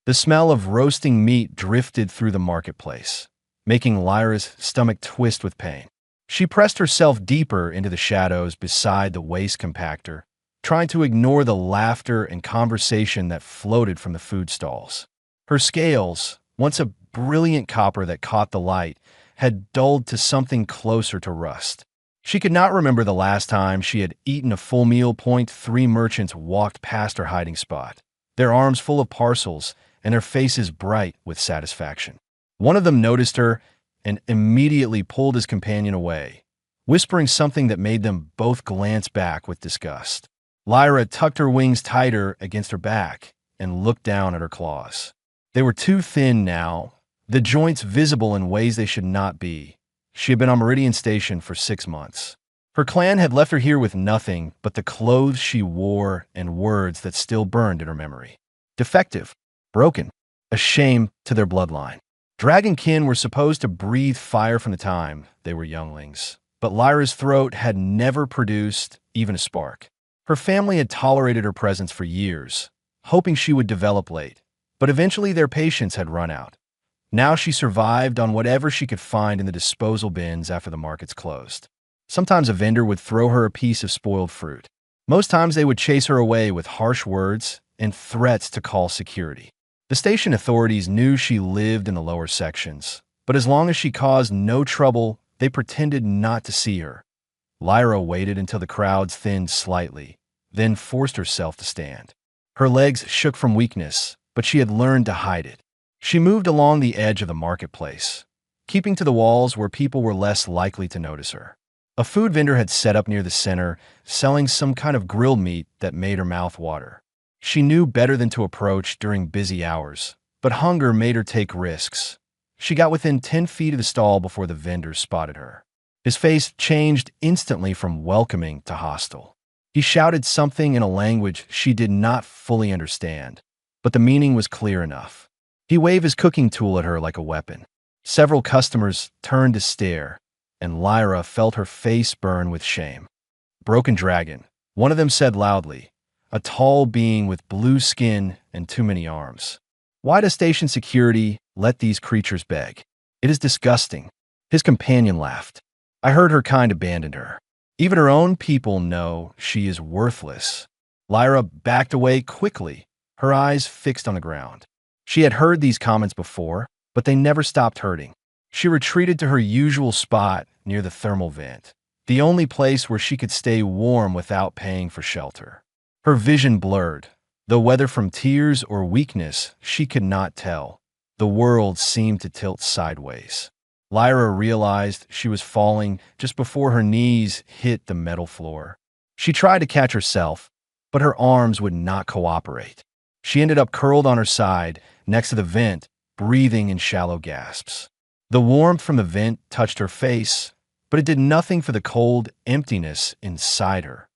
The smell of roasting meat drifted through the marketplace, making Lyra's stomach twist with pain. She pressed herself deeper into the shadows beside the waste compactor, trying to ignore the laughter and conversation that floated from the food stalls. Her scales, once a brilliant copper that caught the light, had dulled to something closer to rust. She could not remember the last time she had eaten a full meal. Three merchants walked past her hiding spot, their arms full of parcels and their faces bright with satisfaction. One of them noticed her and immediately pulled his companion away, whispering something that made them both glance back with disgust. Lyra tucked her wings tighter against her back and looked down at her claws. They were too thin now, the joints visible in ways they should not be. She had been on Meridian Station for 6 months. Her clan had left her here with nothing but the clothes she wore and words that still burned in her memory. Defective, broken, a shame to their bloodline. Dragonkin were supposed to breathe fire from the time they were younglings, but Lyra's throat had never produced even a spark. Her family had tolerated her presence for years, hoping she would develop late, but eventually their patience had run out. Now she survived on whatever she could find in the disposal bins after the markets closed. Sometimes a vendor would throw her a piece of spoiled fruit. Most times they would chase her away with harsh words and threats to call security. The station authorities knew she lived in the lower sections, but as long as she caused no trouble, they pretended not to see her. Lyra waited until the crowds thinned slightly, then forced herself to stand. Her legs shook from weakness, but she had learned to hide it. She moved along the edge of the marketplace, keeping to the walls where people were less likely to notice her. A food vendor had set up near the center, selling some kind of grilled meat that made her mouth water. She knew better than to approach during busy hours, but hunger made her take risks. She got within 10 feet of the stall before the vendor spotted her. His face changed instantly from welcoming to hostile. He shouted something in a language she did not fully understand, but the meaning was clear enough. He waved his cooking tool at her like a weapon. Several customers turned to stare, and Lyra felt her face burn with shame. "Broken dragon," one of them said loudly, a tall being with blue skin and too many arms. "Why does station security let these creatures beg? It is disgusting." His companion laughed. "I heard her kind abandoned her. Even her own people know she is worthless." Lyra backed away quickly, her eyes fixed on the ground. She had heard these comments before, but they never stopped hurting. She retreated to her usual spot near the thermal vent, the only place where she could stay warm without paying for shelter. Her vision blurred, though whether from tears or weakness, she could not tell. The world seemed to tilt sideways. Lyra realized she was falling just before her knees hit the metal floor. She tried to catch herself, but her arms would not cooperate. She ended up curled on her side, next to the vent, breathing in shallow gasps. The warmth from the vent touched her face, but it did nothing for the cold emptiness inside her.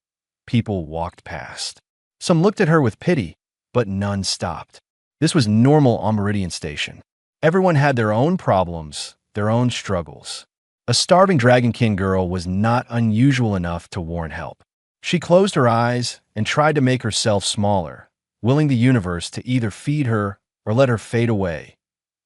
People walked past. Some looked at her with pity, but none stopped. This was normal on Meridian Station. Everyone had their own problems, their own struggles. A starving Dragonkin girl was not unusual enough to warrant help. She closed her eyes and tried to make herself smaller, willing the universe to either feed her or let her fade away.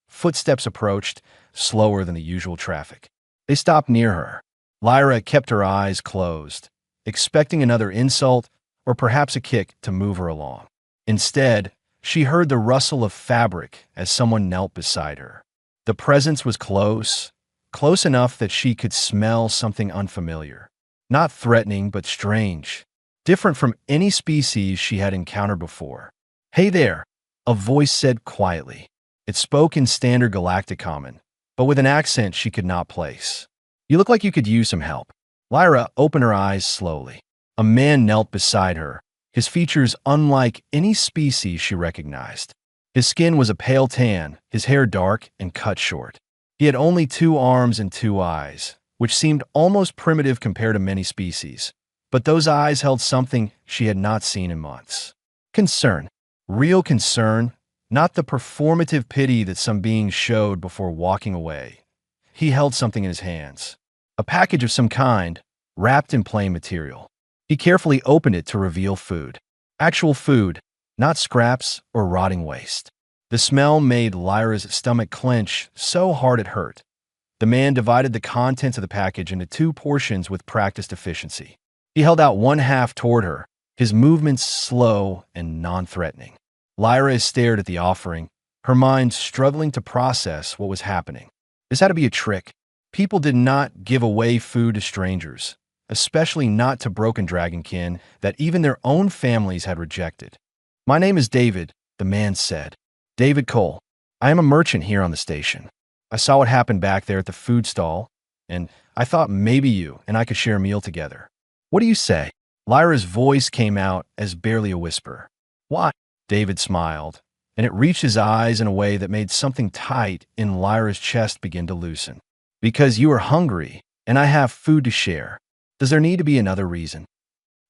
Footsteps approached, slower than the usual traffic. They stopped near her. Lyra kept her eyes closed, expecting another insult or perhaps a kick to move her along. Instead, she heard the rustle of fabric as someone knelt beside her. The presence was close, close enough that she could smell something unfamiliar. Not threatening, but strange. Different from any species she had encountered before. "Hey there," a voice said quietly. It spoke in standard galactic common, but with an accent she could not place. "You look like you could use some help." Lyra opened her eyes slowly. A man knelt beside her, his features unlike any species she recognized. His skin was a pale tan, his hair dark and cut short. He had only 2 arms and 2 eyes, which seemed almost primitive compared to many species. But those eyes held something she had not seen in months. Concern. Real concern, not the performative pity that some beings showed before walking away. He held something in his hands. A package of some kind, wrapped in plain material. He carefully opened it to reveal food. Actual food, not scraps or rotting waste. The smell made Lyra's stomach clench so hard it hurt. The man divided the contents of the package into two portions with practiced efficiency. He held out one half toward her, his movements slow and non-threatening. Lyra stared at the offering, her mind struggling to process what was happening. This had to be a trick. People did not give away food to strangers, especially not to broken dragonkin that even their own families had rejected. "My name is David," the man said. "David Cole. I am a merchant here on the station. I saw what happened back there at the food stall, and I thought maybe you and I could share a meal together. What do you say?" Lyra's voice came out as barely a whisper. "Why?" David smiled, and it reached his eyes in a way that made something tight in Lyra's chest begin to loosen. "Because you are hungry, and I have food to share. Does there need to be another reason?"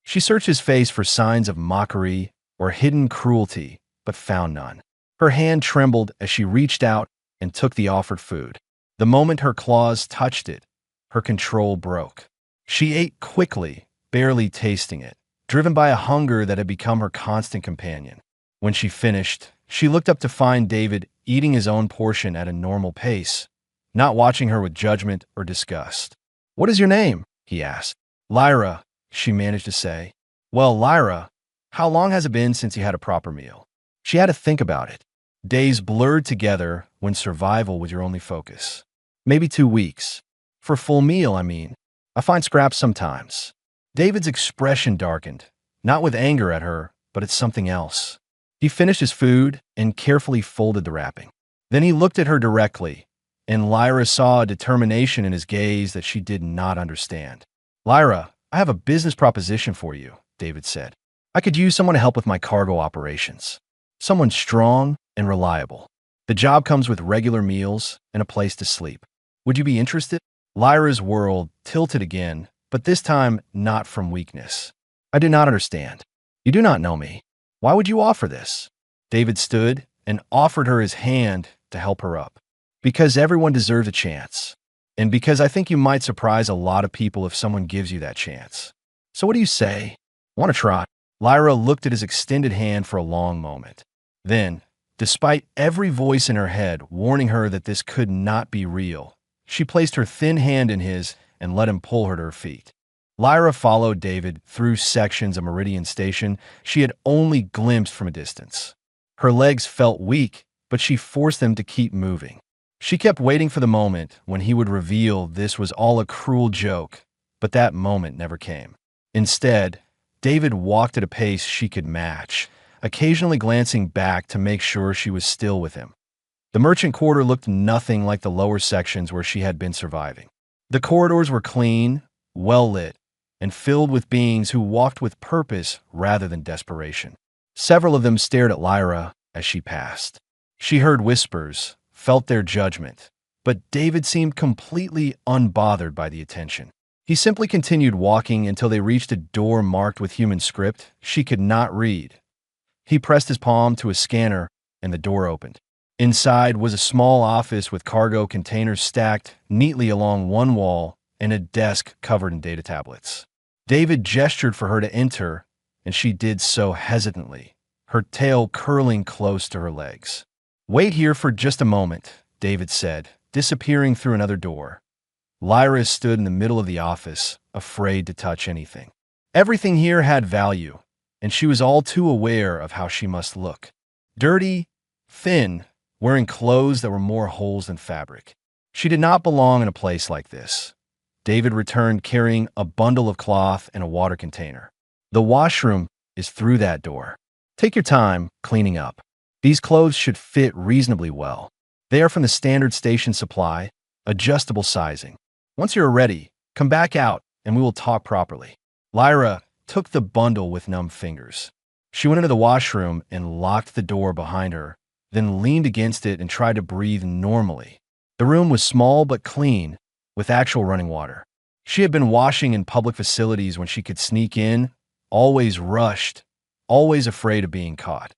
She searched his face for signs of mockery or hidden cruelty, but found none. Her hand trembled as she reached out and took the offered food. The moment her claws touched it, her control broke. She ate quickly, barely tasting it, driven by a hunger that had become her constant companion. When she finished, she looked up to find David eating his own portion at a normal pace, not watching her with judgment or disgust. "What is your name?" he asked. "Lyra," she managed to say. "Well, Lyra, how long has it been since you had a proper meal?" She had to think about it. Days blurred together when survival was your only focus. "Maybe 2 weeks. For a full meal, I mean. I find scraps sometimes." David's expression darkened, not with anger at her, but at something else. He finished his food and carefully folded the wrapping. Then he looked at her directly, and Lyra saw a determination in his gaze that she did not understand. "Lyra, I have a business proposition for you," David said. "I could use someone to help with my cargo operations. Someone strong and reliable. The job comes with regular meals and a place to sleep. Would you be interested?" Lyra's world tilted again, but this time not from weakness. "I do not understand. You do not know me. Why would you offer this?" David stood and offered her his hand to help her up. "Because everyone deserves a chance. And because I think you might surprise a lot of people if someone gives you that chance. So what do you say? Want to try?" Lyra looked at his extended hand for a long moment. Then, despite every voice in her head warning her that this could not be real, she placed her thin hand in his and let him pull her to her feet. Lyra followed David through sections of Meridian Station she had only glimpsed from a distance. Her legs felt weak, but she forced them to keep moving. She kept waiting for the moment when he would reveal this was all a cruel joke, but that moment never came. Instead, David walked at a pace she could match, occasionally glancing back to make sure she was still with him. The merchant quarter looked nothing like the lower sections where she had been surviving. The corridors were clean, well-lit, and filled with beings who walked with purpose rather than desperation. Several of them stared at Lyra as she passed. She heard whispers, felt their judgment, but David seemed completely unbothered by the attention. He simply continued walking until they reached a door marked with human script she could not read. He pressed his palm to a scanner, and the door opened. Inside was a small office with cargo containers stacked neatly along one wall and a desk covered in data tablets. David gestured for her to enter, and she did so hesitantly, her tail curling close to her legs. "Wait here for just a moment," David said, disappearing through another door. Lyra stood in the middle of the office, afraid to touch anything. Everything here had value, and she was all too aware of how she must look. Dirty, thin, wearing clothes that were more holes than fabric. She did not belong in a place like this. David returned carrying a bundle of cloth and a water container. "The washroom is through that door. Take your time cleaning up. These clothes should fit reasonably well. They are from the standard station supply, adjustable sizing. Once you're ready, come back out and we will talk properly." Lyra took the bundle with numb fingers. She went into the washroom and locked the door behind her, then leaned against it and tried to breathe normally. The room was small but clean, with actual running water. She had been washing in public facilities when she could sneak in, always rushed, always afraid of being caught.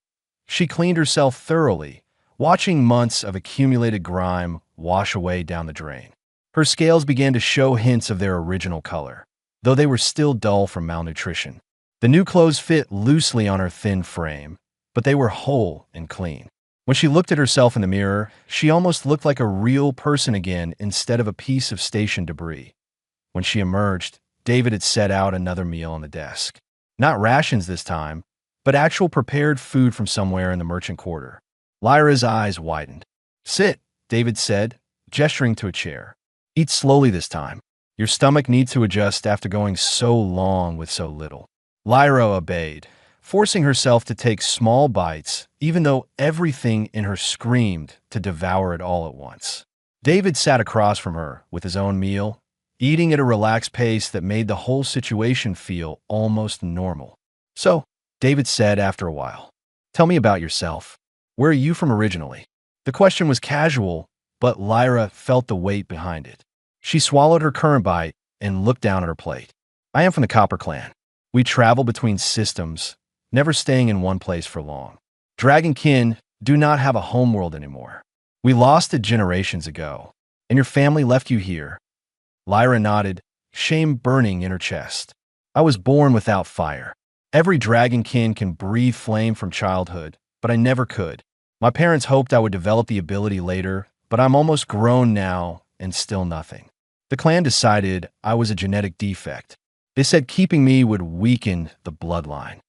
She cleaned herself thoroughly, watching months of accumulated grime wash away down the drain. Her scales began to show hints of their original color, though they were still dull from malnutrition. The new clothes fit loosely on her thin frame, but they were whole and clean. When she looked at herself in the mirror, she almost looked like a real person again instead of a piece of station debris. When she emerged, David had set out another meal on the desk. Not rations this time, but actual prepared food from somewhere in the merchant quarter. Lyra's eyes widened. "Sit," David said, gesturing to a chair. "Eat slowly this time. Your stomach needs to adjust after going so long with so little." Lyra obeyed, forcing herself to take small bites, even though everything in her screamed to devour it all at once. David sat across from her with his own meal, eating at a relaxed pace that made the whole situation feel almost normal. "So," David said after a while, "tell me about yourself. Where are you from originally?" The question was casual, but Lyra felt the weight behind it. She swallowed her current bite and looked down at her plate. "I am from the Copper Clan. We travel between systems, never staying in one place for long. Dragonkin do not have a homeworld anymore. We lost it generations ago, and your family left you here." Lyra nodded, shame burning in her chest. "I was born without fire. Every dragonkin can breathe flame from childhood, but I never could. My parents hoped I would develop the ability later, but I'm almost grown now and still nothing. The clan decided I was a genetic defect. They said keeping me would weaken the bloodline."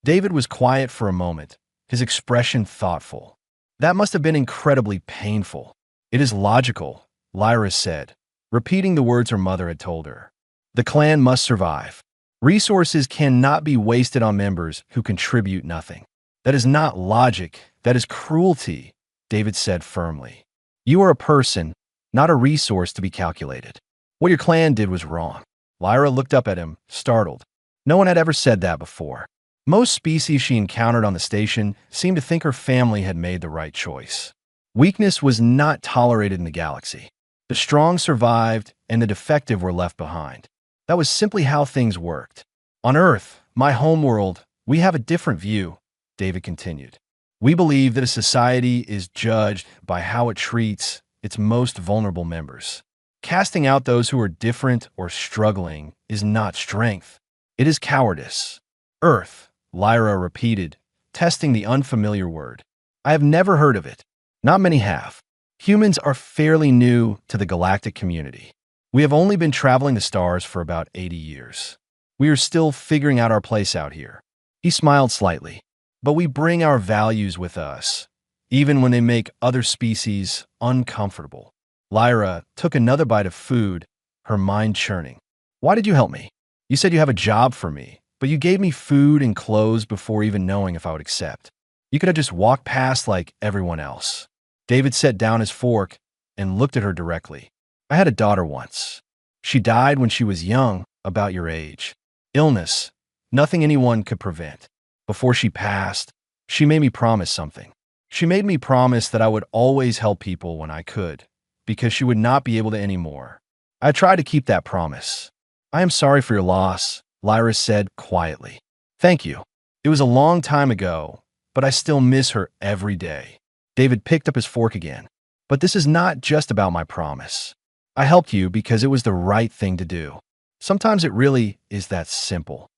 David was quiet for a moment, his expression thoughtful. "That must have been incredibly painful." "It is logical," Lyra said, repeating the words her mother had told her. "The clan must survive. Resources cannot be wasted on members who contribute nothing." "That is not logic, that is cruelty," David said firmly. "You are a person, not a resource to be calculated. What your clan did was wrong." Lyra looked up at him, startled. No one had ever said that before. Most species she encountered on the station seemed to think her family had made the right choice. Weakness was not tolerated in the galaxy. The strong survived, and the defective were left behind. That was simply how things worked. "On Earth, my homeworld, we have a different view," David continued. "We believe that a society is judged by how it treats its most vulnerable members. Casting out those who are different or struggling is not strength. It is cowardice." "Earth," Lyra repeated, testing the unfamiliar word. "I have never heard of it. Not many have. Humans are fairly new to the galactic community. We have only been traveling the stars for about 80 years. We are still figuring out our place out here." He smiled slightly. "But we bring our values with us, even when they make other species uncomfortable." Lyra took another bite of food, her mind churning. "Why did you help me? You said you have a job for me, but you gave me food and clothes before even knowing if I would accept. You could have just walked past like everyone else." David set down his fork and looked at her directly. "I had a daughter once. She died when she was young, about your age. Illness, nothing anyone could prevent. Before she passed, she made me promise something. She made me promise that I would always help people when I could, because she would not be able to anymore. I tried to keep that promise." "I am sorry for your loss," Lyra said quietly. "Thank you. It was a long time ago, but I still miss her every day." David picked up his fork again. "But this is not just about my promise. I helped you because it was the right thing to do. Sometimes it really is that simple."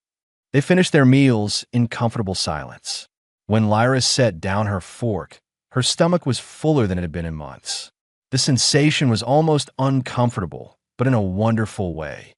They finished their meals in comfortable silence. When Lyra set down her fork, her stomach was fuller than it had been in months. The sensation was almost uncomfortable, but in a wonderful way.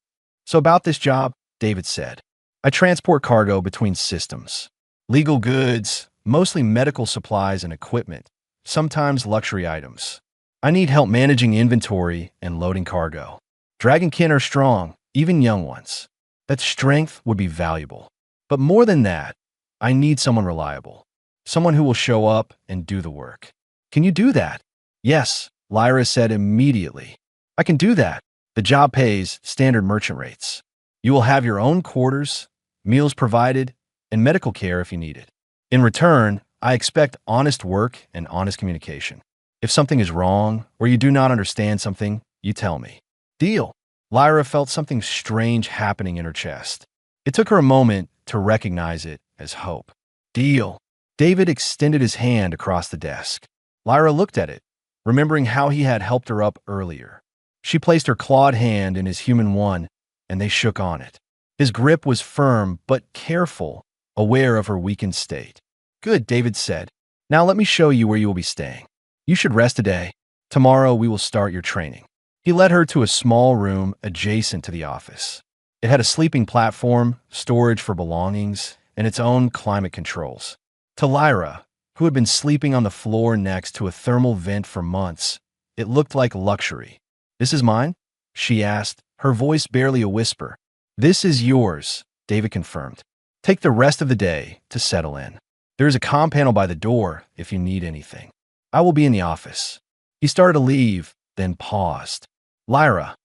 "So about this job," David said. "I transport cargo between systems. Legal goods, mostly medical supplies and equipment, sometimes luxury items. I need help managing inventory and loading cargo. Dragonkin are strong, even young ones. That strength would be valuable. But more than that, I need someone reliable. Someone who will show up and do the work." "Can you do that?" "Yes," Lyra said immediately. "I can do that. The job pays standard merchant rates. You will have your own quarters, meals provided, and medical care if you need it. In return, I expect honest work and honest communication. If something is wrong or you do not understand something, you tell me." "Deal." Lyra felt something strange happening in her chest. It took her a moment to recognize it as hope. "Deal." David extended his hand across the desk. Lyra looked at it, remembering how he had helped her up earlier. She placed her clawed hand in his human one, and they shook on it. His grip was firm but careful, aware of her weakened state. "Good," David said. Now let me show you where you will be staying. You should rest today. Tomorrow we will start your training." He led her to a small room adjacent to the office. It had a sleeping platform, storage for belongings, and its own climate controls. To Lyra, who had been sleeping on the floor next to a thermal vent for months, it looked like luxury. "This is mine?" she asked, her voice barely a whisper. "This is yours," David confirmed. "Take the rest of the day to settle in. There is a comm panel by the door if you need anything. I will be in the office." He started to leave, then paused. "Lyra,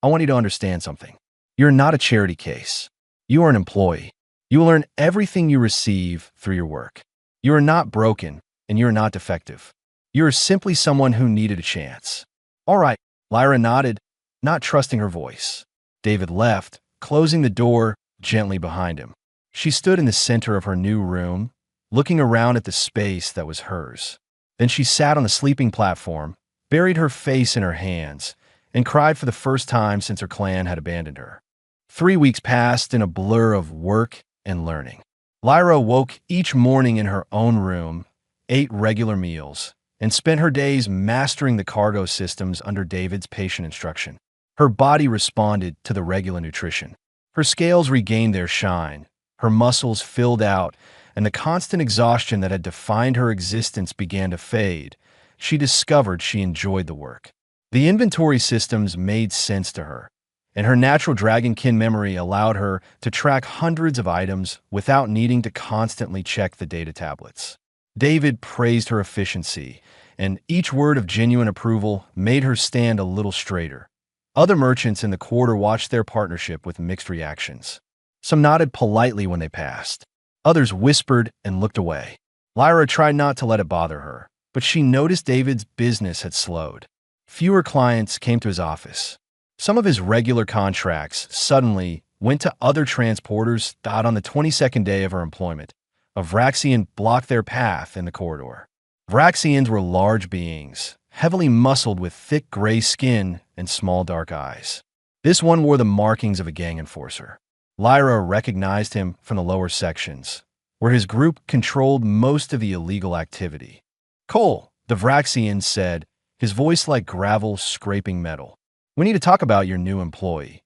I want you to understand something. You're not a charity case. You are an employee. You will earn everything you receive through your work. You are not broken, and you are not defective. You are simply someone who needed a chance." "All right," Lyra nodded, not trusting her voice. David left, closing the door gently behind him. She stood in the center of her new room, looking around at the space that was hers. Then she sat on the sleeping platform, buried her face in her hands, and cried for the first time since her clan had abandoned her. 3 weeks passed in a blur of work and learning. Lyra woke each morning in her own room, ate regular meals, and spent her days mastering the cargo systems under David's patient instruction. Her body responded to the regular nutrition. Her scales regained their shine, her muscles filled out, and the constant exhaustion that had defined her existence began to fade. She discovered she enjoyed the work. The inventory systems made sense to her, and her natural dragonkin memory allowed her to track hundreds of items without needing to constantly check the data tablets. David praised her efficiency, and each word of genuine approval made her stand a little straighter. Other merchants in the quarter watched their partnership with mixed reactions. Some nodded politely when they passed. Others whispered and looked away. Lyra tried not to let it bother her, but she noticed David's business had slowed. Fewer clients came to his office. Some of his regular contracts suddenly went to other transporters that on the 22nd day of her employment, a Vraxian blocked their path in the corridor. Vraxians were large beings, heavily muscled with thick gray skin and small dark eyes. This one wore the markings of a gang enforcer. Lyra recognized him from the lower sections, where his group controlled most of the illegal activity. "Cole," the Vraxian said, his voice like gravel scraping metal. "We need to talk about your new employee."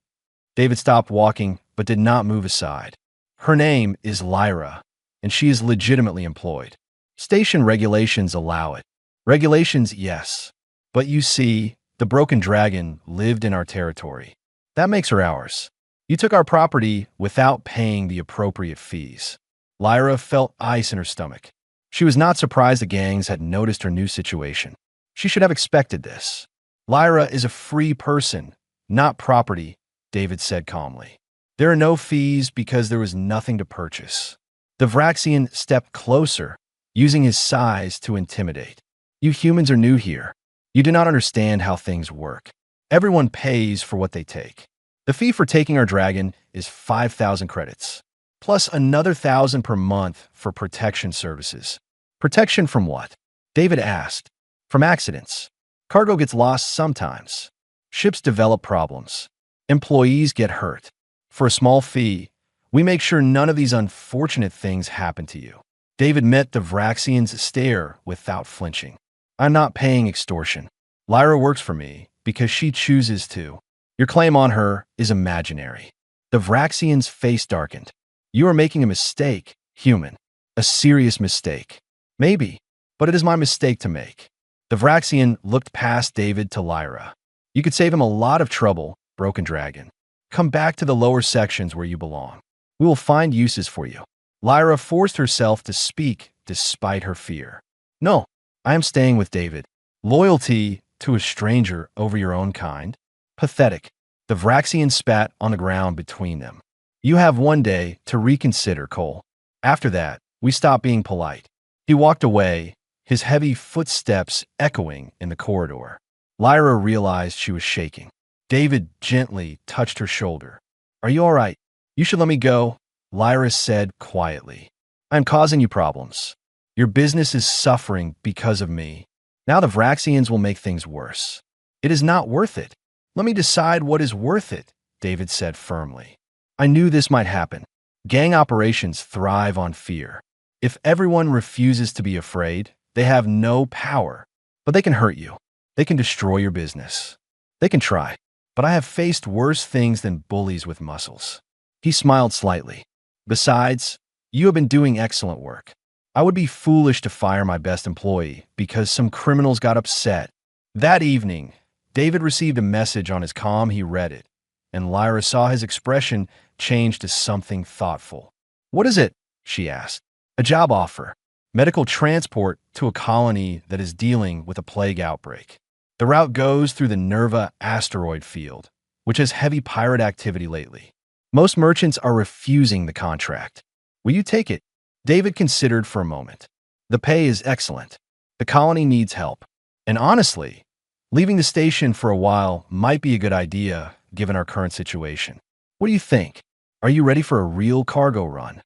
David stopped walking, but did not move aside. "Her name is Lyra, and she is legitimately employed. Station regulations allow it." "Regulations, yes. But you see, the broken dragon lived in our territory. That makes her ours. You took our property without paying the appropriate fees." Lyra felt ice in her stomach. She was not surprised the gangs had noticed her new situation. She should have expected this. "Lyra is a free person, not property," David said calmly. "There are no fees because there was nothing to purchase." The Vraxian stepped closer, using his size to intimidate. "You humans are new here. You do not understand how things work. Everyone pays for what they take. The fee for taking our dragon is 5,000 credits, plus another 1,000 per month for protection services." "Protection from what?" David asked. "From accidents. Cargo gets lost sometimes. Ships develop problems. Employees get hurt. For a small fee, we make sure none of these unfortunate things happen to you." David met the Vraxian's stare without flinching. "I'm not paying extortion. Lyra works for me because she chooses to. Your claim on her is imaginary." The Vraxian's face darkened. "You are making a mistake, human. A serious mistake." "Maybe, but it is my mistake to make." The Vraxian looked past David to Lyra. "You could save him a lot of trouble, broken dragon. Come back to the lower sections where you belong. We will find uses for you." Lyra forced herself to speak despite her fear. "No, I am staying with David. Loyalty to a stranger over your own kind? Pathetic." The Vraxian spat on the ground between them. "You have one day to reconsider, Cole. After that, we stop being polite." He walked away, his heavy footsteps echoing in the corridor. Lyra realized she was shaking. David gently touched her shoulder. "Are you all right? You should let me go," Lyra said quietly. "I'm causing you problems. Your business is suffering because of me. Now the Vraxians will make things worse. It is not worth it." "Let me decide what is worth it," David said firmly. "I knew this might happen. Gang operations thrive on fear. If everyone refuses to be afraid, They have no power, but they can hurt you. They can destroy your business. They can try, but I have faced worse things than bullies with muscles. He smiled slightly. Besides, you have been doing excellent work. I would be foolish to fire my best employee because some criminals got upset. That evening, David received a message on his comm. He read it, and Lyra saw his expression change to something thoughtful. "What is it?" she asked. "A job offer. Medical transport to a colony that is dealing with a plague outbreak. The route goes through the Nerva asteroid field, which has heavy pirate activity lately. Most merchants are refusing the contract. Will you take it?" David considered for a moment. "The pay is excellent. The colony needs help. And honestly, leaving the station for a while might be a good idea given our current situation. What do you think? Are you ready for a real cargo run?"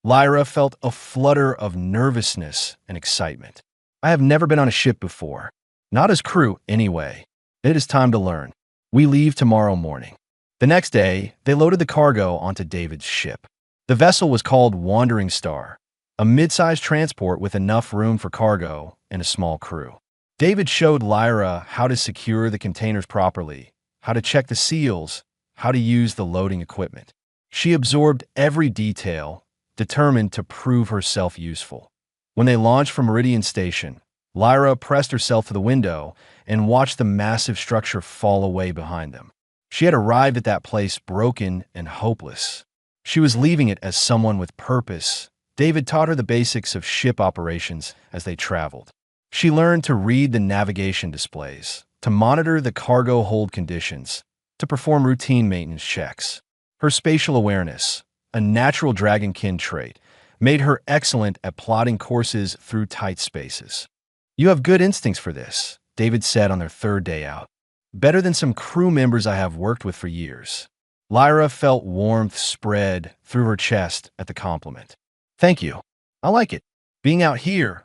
Lyra felt a flutter of nervousness and excitement. "I have never been on a ship before. Not as crew, anyway. It is time to learn. We leave tomorrow morning." The next day, they loaded the cargo onto David's ship. The vessel was called Wandering Star, a mid-sized transport with enough room for cargo and a small crew. David showed Lyra how to secure the containers properly, how to check the seals, how to use the loading equipment. She absorbed every detail, determined to prove herself useful. When they launched from Meridian Station, Lyra pressed herself to the window and watched the massive structure fall away behind them. She had arrived at that place broken and hopeless. She was leaving it as someone with purpose. David taught her the basics of ship operations as they traveled. She learned to read the navigation displays, to monitor the cargo hold conditions, to perform routine maintenance checks. Her spatial awareness, a natural dragonkin trait, made her excellent at plotting courses through tight spaces. "You have good instincts for this," David said on their third day out. "Better than some crew members I have worked with for years." Lyra felt warmth spread through her chest at the compliment. "Thank you. I like it. Being out here,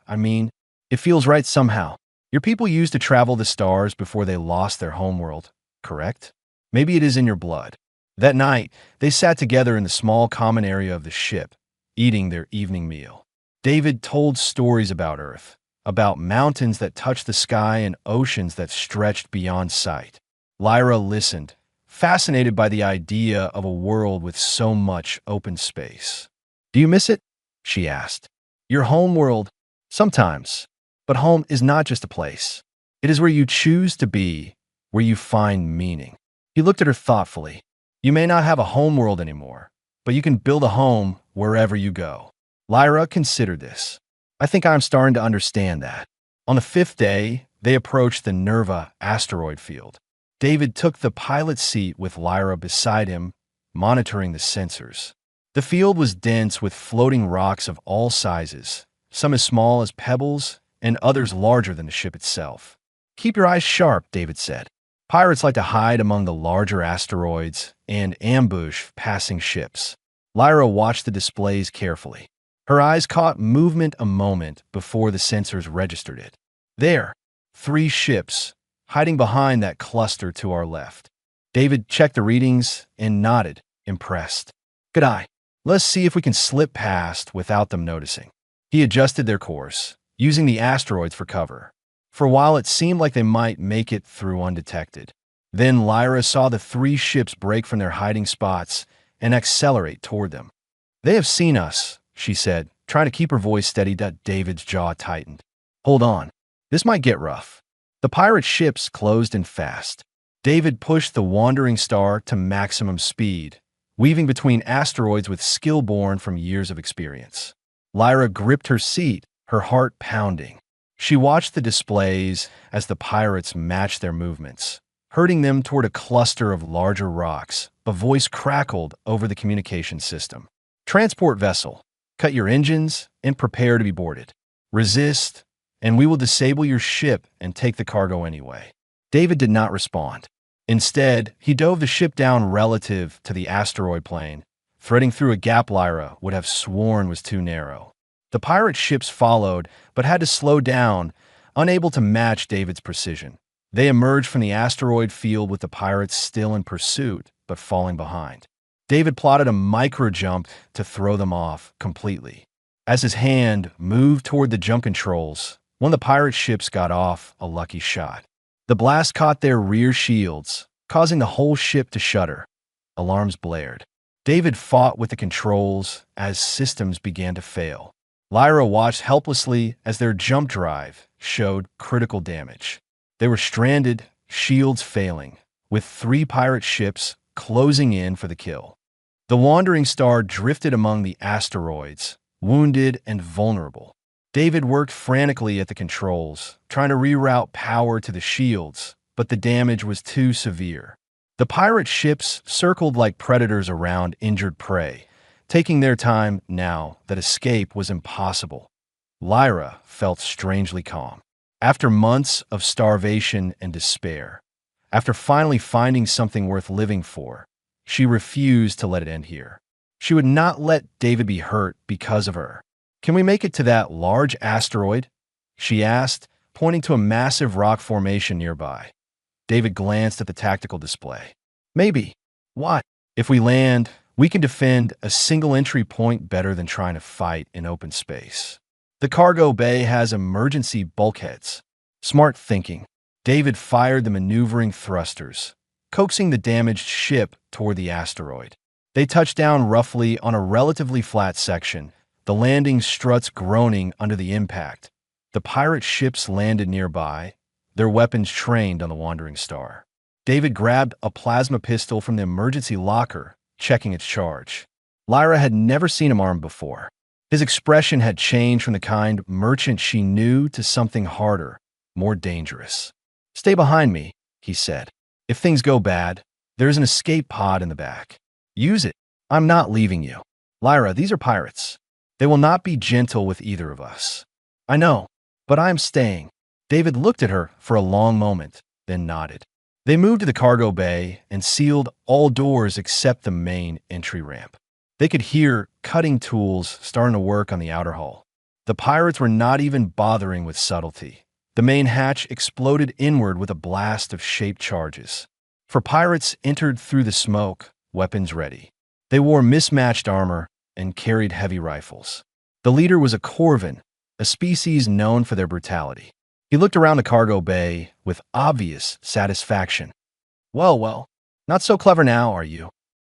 it feels right somehow. Your people used to travel the stars before they lost their homeworld, correct? Maybe it is in your blood." That night, they sat together in the small common area of the ship, eating their evening meal. David told stories about Earth, about mountains that touched the sky and oceans that stretched beyond sight. Lyra listened, fascinated by the idea of a world with so much open space. "Do you miss it?" she asked. "Your homeworld?" "Sometimes. But home is not just a place. It is where you choose to be, where you find meaning." He looked at her thoughtfully. "You may not have a homeworld anymore, but you can build a home wherever you go." Lyra considered this. "I think I'm starting to understand that." On the fifth day, they approached the Nerva asteroid field. David took the pilot seat with Lyra beside him, monitoring the sensors. The field was dense with floating rocks of all sizes, some as small as pebbles and others larger than the ship itself. "Keep your eyes sharp," David said. "Pirates like to hide among the larger asteroids and ambush passing ships." Lyra watched the displays carefully. Her eyes caught movement a moment before the sensors registered it. "There, 3 ships, hiding behind that cluster to our left." David checked the readings and nodded, impressed. "Good eye. Let's see if we can slip past without them noticing." He adjusted their course, using the asteroids for cover. For a while, it seemed like they might make it through undetected. Then Lyra saw the 3 ships break from their hiding spots and accelerate toward them. "They have seen us," she said, trying to keep her voice steady. David's jaw tightened. "Hold on. This might get rough." The pirate ships closed in fast. David pushed the Wandering Star to maximum speed, weaving between asteroids with skill born from years of experience. Lyra gripped her seat, her heart pounding. She watched the displays as the pirates matched their movements, herding them toward a cluster of larger rocks. A voice crackled over the communication system. "Transport vessel, cut your engines and prepare to be boarded. Resist, and we will disable your ship and take the cargo anyway." David did not respond. Instead, he dove the ship down relative to the asteroid plane, threading through a gap Lyra would have sworn was too narrow. The pirate ships followed, but had to slow down, unable to match David's precision. They emerged from the asteroid field with the pirates still in pursuit, but falling behind. David plotted a micro-jump to throw them off completely. As his hand moved toward the jump controls, One of the pirate ships got off a lucky shot. The blast caught their rear shields, causing the whole ship to shudder. Alarms blared. David fought with the controls as systems began to fail. Lyra watched helplessly as their jump drive showed critical damage. They were stranded, shields failing, with 3 pirate ships closing in for the kill. The wandering star drifted among the asteroids, wounded and vulnerable. David worked frantically at the controls, trying to reroute power to the shields, but the damage was too severe. The pirate ships circled like predators around injured prey, taking their time now that escape was impossible. Lyra felt strangely calm. After months of starvation and despair, after finally finding something worth living for, she refused to let it end here. She would not let David be hurt because of her. "Can we make it to that large asteroid?" she asked, pointing to a massive rock formation nearby. David glanced at the tactical display. "Maybe." "What?" "If we land, we can defend a single entry point better than trying to fight in open space. The cargo bay has emergency bulkheads." Smart thinking. David fired the maneuvering thrusters, coaxing the damaged ship toward the asteroid. They touched down roughly on a relatively flat section, the landing struts groaning under the impact. The pirate ships landed nearby, their weapons trained on the wandering star. David grabbed a plasma pistol from the emergency locker, checking its charge. Lyra had never seen him armed before. His expression had changed from the kind merchant she knew to something harder, more dangerous. "Stay behind me," he said. "If things go bad, there's an escape pod in the back. Use it. I'm not leaving you." "Lyra, these are pirates. They will not be gentle with either of us." "I know, but I'm staying." David looked at her for a long moment, then nodded. They moved to the cargo bay and sealed all doors except the main entry ramp. They could hear cutting tools starting to work on the outer hull. The pirates were not even bothering with subtlety. The main hatch exploded inward with a blast of shaped charges. 4 pirates entered through the smoke, weapons ready. They wore mismatched armor and carried heavy rifles. The leader was a Corvin, a species known for their brutality. He looked around the cargo bay with obvious satisfaction. Well, not so clever now, are you?"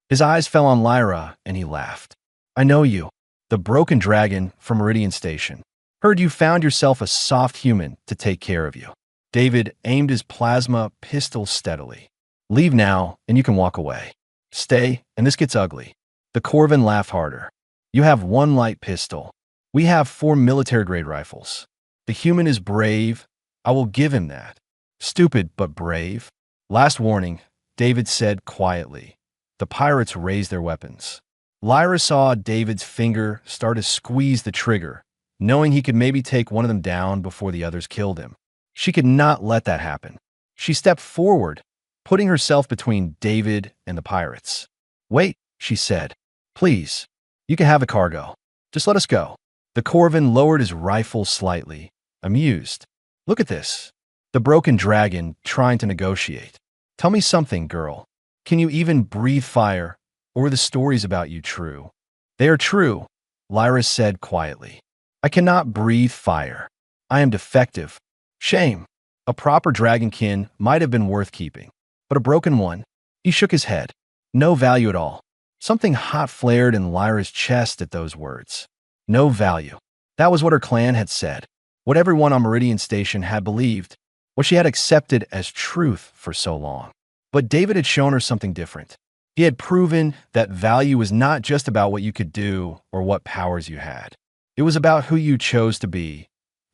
His eyes fell on Lyra, and he laughed. "I know you, the broken dragon from Meridian Station. Heard you found yourself a soft human to take care of you." David aimed his plasma pistol steadily. "Leave now, and you can walk away. Stay, and this gets ugly." The Corvin laughed harder. "You have 1 light pistol. We have 4 military-grade rifles. The human is brave. I will give him that. Stupid, but brave." "Last warning," David said quietly. The pirates raised their weapons. Lyra saw David's finger start to squeeze the trigger, knowing he could maybe take one of them down before the others killed him. She could not let that happen. She stepped forward, putting herself between David and the pirates. "Wait," she said. "Please, you can have the cargo. Just let us go." The Corvin lowered his rifle slightly, amused. "Look at this. The broken dragon trying to negotiate. Tell me something, girl. Can you even breathe fire, or are the stories about you true?" "They are true," Lyra said quietly. "I cannot breathe fire. I am defective. Shame. A proper dragonkin might have been worth keeping, but a broken one." He shook his head. "No value at all." Something hot flared in Lyra's chest at those words. No value. That was what her clan had said, what everyone on Meridian Station had believed, what she had accepted as truth for so long. But David had shown her something different. He had proven that value was not just about what you could do or what powers you had. It was about who you chose to be.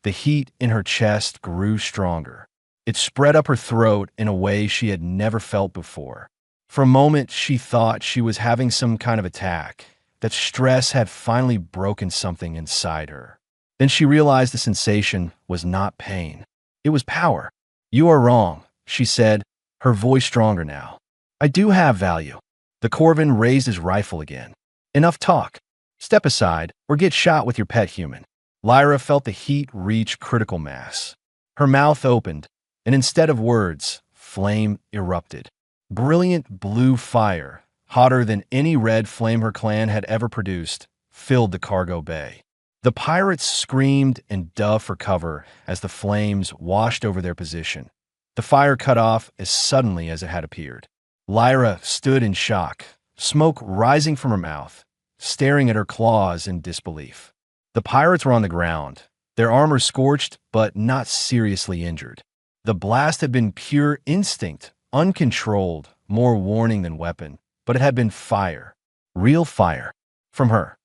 The heat in her chest grew stronger. It spread up her throat in a way she had never felt before. For a moment, she thought she was having some kind of attack, that stress had finally broken something inside her. Then she realized the sensation was not pain. It was power. "You are wrong," she said, her voice stronger now. "I do have value." The Corvin raised his rifle again. "Enough talk. Step aside or get shot with your pet human." Lyra felt the heat reach critical mass. Her mouth opened, and instead of words, flame erupted. Brilliant blue fire, hotter than any red flame her clan had ever produced, filled the cargo bay. The pirates screamed and dove for cover as the flames washed over their position. The fire cut off as suddenly as it had appeared. Lyra stood in shock, smoke rising from her mouth, staring at her claws in disbelief. The pirates were on the ground, their armor scorched but not seriously injured. The blast had been pure instinct, uncontrolled, more warning than weapon, but it had been fire. Real fire. From her.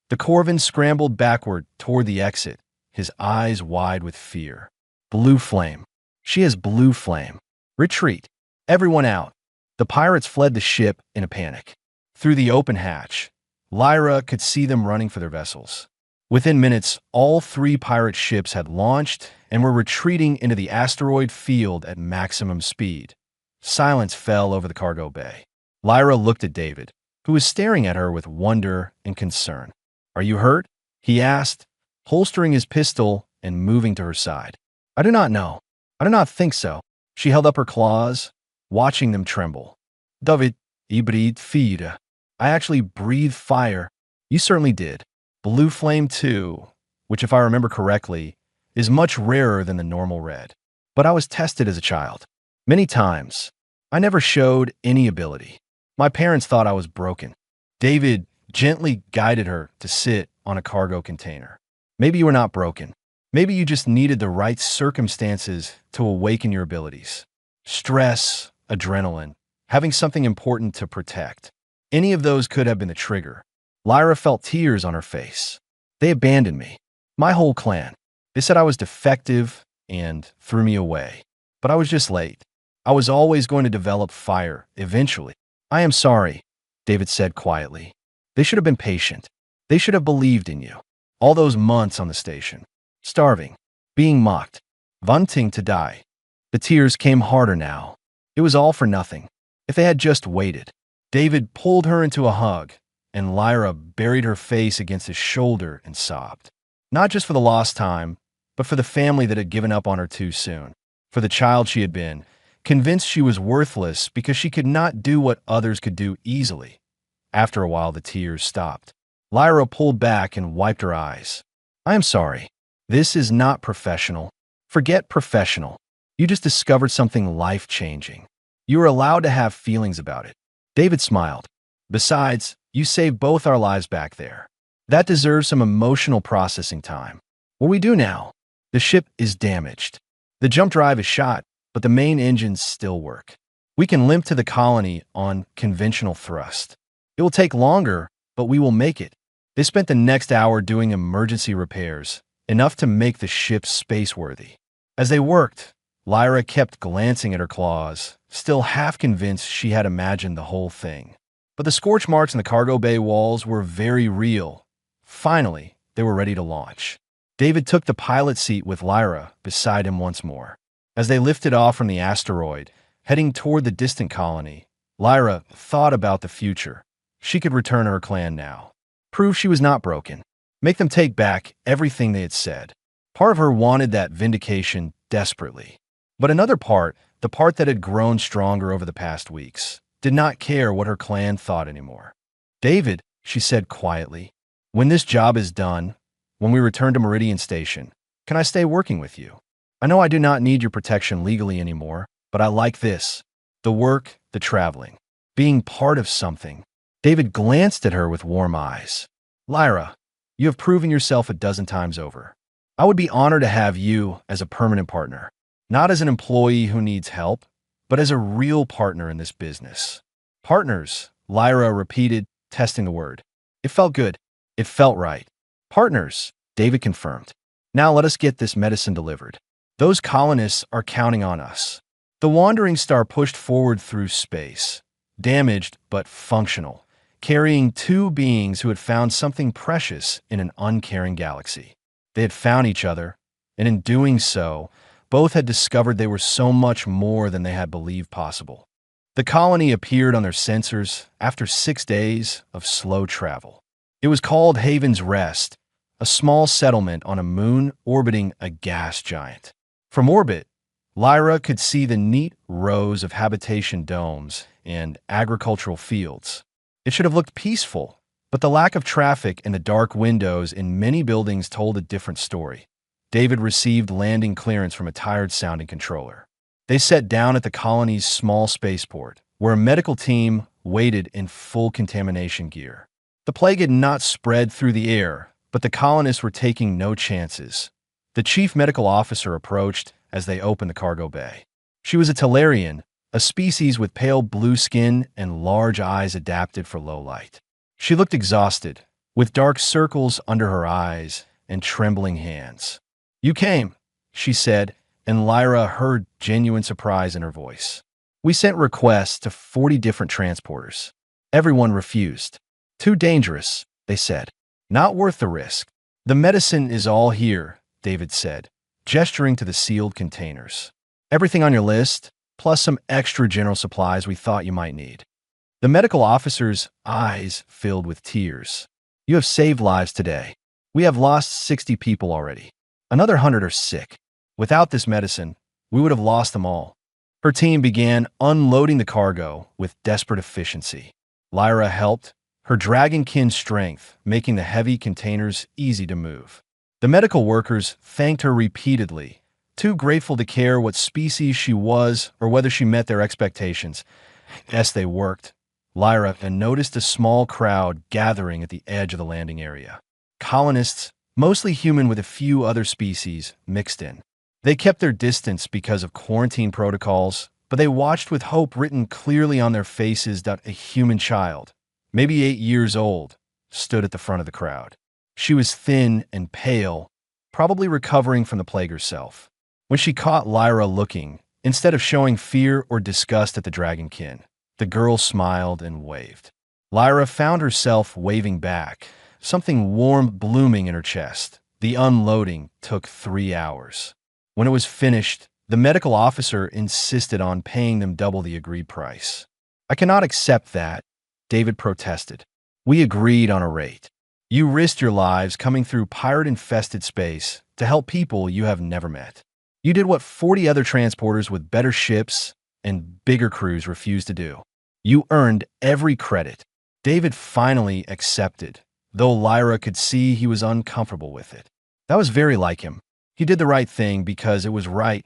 The Corvin scrambled backward toward the exit, his eyes wide with fear. Blue flame. She has blue flame. Retreat. Everyone out. The pirates fled the ship in a panic. Through the open hatch, Lyra could see them running for their vessels. Within minutes, all 3 pirate ships had launched and were retreating into the asteroid field at maximum speed. Silence fell over the cargo bay. Lyra looked at David, who was staring at her with wonder and concern. "Are you hurt?" he asked, holstering his pistol and moving to her side. "I do not know. I do not think so." She held up her claws, watching them tremble. "David, I breathed fire. I actually breathed fire." "You certainly did. Blue flame too, which if I remember correctly, is much rarer than the normal red. But I was tested as a child. Many times. I never showed any ability. My parents thought I was broken." David gently guided her to sit on a cargo container. "Maybe you were not broken. Maybe you just needed the right circumstances to awaken your abilities. Stress, adrenaline, having something important to protect. Any of those could have been the trigger." Lyra felt tears on her face. "They abandoned me. My whole clan. They said I was defective and threw me away. But I was just late. I was always going to develop fire, eventually." "I am sorry," David said quietly. "They should have been patient. They should have believed in you. All those months on the station. Starving. Being mocked. Wanting to die." The tears came harder now. It was all for nothing. If they had just waited. David pulled her into a hug, and Lyra buried her face against his shoulder and sobbed. Not just for the lost time, but for the family that had given up on her too soon. For the child she had been, convinced she was worthless because she could not do what others could do easily. After a while, the tears stopped. Lyra pulled back and wiped her eyes. "I am sorry. This is not professional. Forget professional. You just discovered something life-changing. You are allowed to have feelings about it." David smiled. "Besides, you saved both our lives back there. That deserves some emotional processing time. What do we do now? The ship is damaged. The jump drive is shot, but the main engines still work. We can limp to the colony on conventional thrust. It will take longer, but we will make it." They spent the next hour doing emergency repairs, enough to make the ship space-worthy. As they worked, Lyra kept glancing at her claws, still half convinced she had imagined the whole thing. But the scorch marks in the cargo bay walls were very real. Finally, they were ready to launch. David took the pilot seat with Lyra beside him once more. As they lifted off from the asteroid, heading toward the distant colony, Lyra thought about the future. She could return to her clan now. Prove she was not broken. Make them take back everything they had said. Part of her wanted that vindication desperately. But another part, the part that had grown stronger over the past weeks, did not care what her clan thought anymore. "David," she said quietly, "when this job is done, when we return to Meridian Station, can I stay working with you? I know I do not need your protection legally anymore, but I like this. The work, the traveling, being part of something." David glanced at her with warm eyes. "Lyra, you have proven yourself a dozen times over. I would be honored to have you as a permanent partner, not as an employee who needs help, but as a real partner in this business." "Partners," Lyra repeated, testing the word. It felt good. It felt right. "Partners," David confirmed. "Now let us get this medicine delivered. Those colonists are counting on us." The wandering star pushed forward through space, damaged but functional, carrying 2 beings who had found something precious in an uncaring galaxy. They had found each other, and in doing so, both had discovered they were so much more than they had believed possible. The colony appeared on their sensors after 6 days of slow travel. It was called Haven's Rest, a small settlement on a moon orbiting a gas giant. From orbit, Lyra could see the neat rows of habitation domes and agricultural fields. It should have looked peaceful, But the lack of traffic and the dark windows in many buildings told a different story. David received landing clearance from a tired-sounding controller. They sat down at the colony's small spaceport, where a medical team waited in full contamination gear. The plague had not spread through the air, but the colonists were taking no chances. The chief medical officer approached as they opened the cargo bay. She was a Talarian, a species with pale blue skin and large eyes adapted for low light. She looked exhausted, with dark circles under her eyes and trembling hands. "You came," she said, and Lyra heard genuine surprise in her voice. "We sent requests to 40 different transporters. Everyone refused. Too dangerous," they said. "Not worth the risk." "The medicine is all here," David said, gesturing to the sealed containers. "Everything on your list, plus some extra general supplies we thought you might need." The medical officer's eyes filled with tears. "You have saved lives today. We have lost 60 people already. Another 100 are sick. Without this medicine, we would have lost them all." Her team began unloading the cargo with desperate efficiency. Lyra helped, her dragonkin strength making the heavy containers easy to move. The medical workers thanked her repeatedly, too grateful to care what species she was or whether she met their expectations. As they worked, Lyra noticed a small crowd gathering at the edge of the landing area. Colonists, mostly human with a few other species, mixed in. They kept their distance because of quarantine protocols, but they watched with hope written clearly on their faces that a human child, maybe 8 years old, stood at the front of the crowd. She was thin and pale, probably recovering from the plague herself. When she caught Lyra looking, instead of showing fear or disgust at the dragonkin, the girl smiled and waved. Lyra found herself waving back, something warm blooming in her chest. The unloading took 3 hours. When it was finished, the medical officer insisted on paying them double the agreed price. "I cannot accept that," David protested. "We agreed on a rate. You risked your lives coming through pirate-infested space to help people you have never met. You did what 40 other transporters with better ships and bigger crews refused to do. You earned every credit." David finally accepted, though Lyra could see he was uncomfortable with it. That was very like him. He did the right thing because it was right,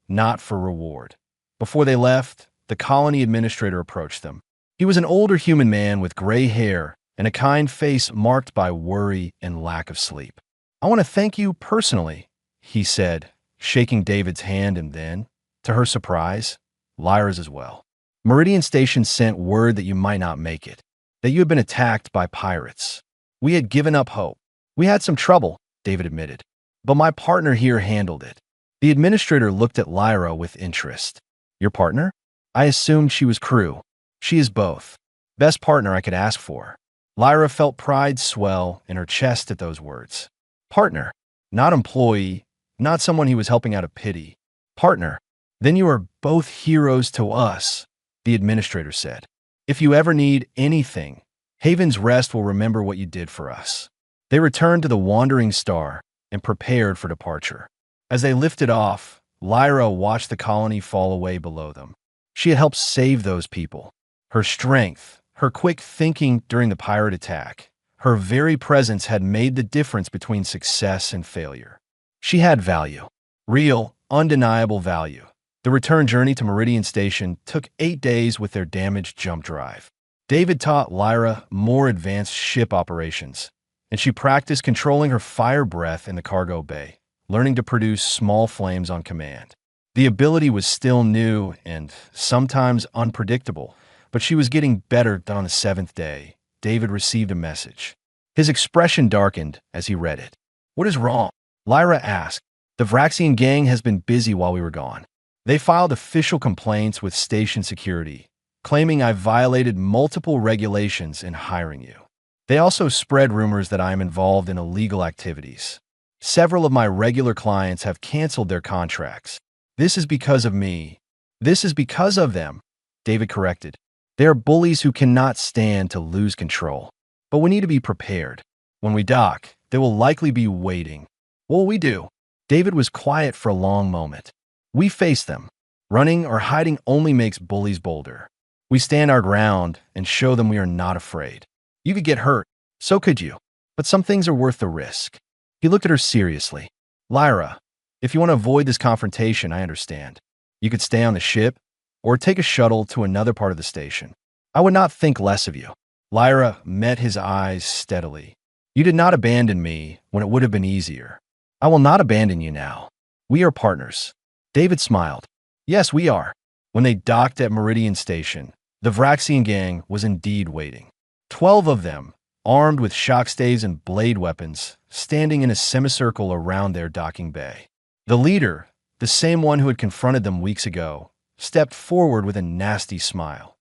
not for reward. Before they left, the colony administrator approached them. He was an older human man with gray hair and a kind face marked by worry and lack of sleep. "I want to thank you personally," he said, shaking David's hand, and then, to her surprise, Lyra's as well. "Meridian Station sent word that you might not make it, that you had been attacked by pirates. We had given up hope. We had some trouble," David admitted, "but my partner here handled it." The administrator looked at Lyra with interest. "Your partner? I assumed she was crew." "She is both. Best partner I could ask for." Lyra felt pride swell in her chest at those words. "Partner, not employee, not someone he was helping out of pity. Partner. Then you are both heroes to us," the administrator said. "If you ever need anything, Haven's Rest will remember what you did for us." They returned to the Wandering Star and prepared for departure. As they lifted off, Lyra watched the colony fall away below them. She had helped save those people. Her strength, her quick thinking during the pirate attack, her very presence had made the difference between success and failure. She had value. Real, undeniable value. The return journey to Meridian Station took 8 days with their damaged jump drive. David taught Lyra more advanced ship operations, and she practiced controlling her fire breath in the cargo bay, learning to produce small flames on command. The ability was still new and sometimes unpredictable, but she was getting better. On the 7th day, David received a message. His expression darkened as he read it. "What is wrong?" Lyra asked. "The Vraxian gang has been busy while we were gone. They filed official complaints with station security, claiming I violated multiple regulations in hiring you. They also spread rumors that I am involved in illegal activities. Several of my regular clients have canceled their contracts. This is because of me." "This is because of them," David corrected. "They are bullies who cannot stand to lose control. But we need to be prepared. When we dock, they will likely be waiting." "What will we do?" David was quiet for a long moment. "We face them. Running or hiding only makes bullies bolder. We stand our ground and show them we are not afraid. You could get hurt. So could you. But some things are worth the risk. He looked at her seriously. Lyra, if you want to avoid this confrontation, I understand. You could stay on the ship or take a shuttle to another part of the station. I would not think less of you. Lyra met his eyes steadily. You did not abandon me when it would have been easier. I will not abandon you now. We are partners. David smiled. Yes, we are. When they docked at Meridian Station, the Vraxian gang was indeed waiting. 12 of them, armed with shock staves and blade weapons, standing in a semicircle around their docking bay. The leader, the same one who had confronted them weeks ago, stepped forward with a nasty smile.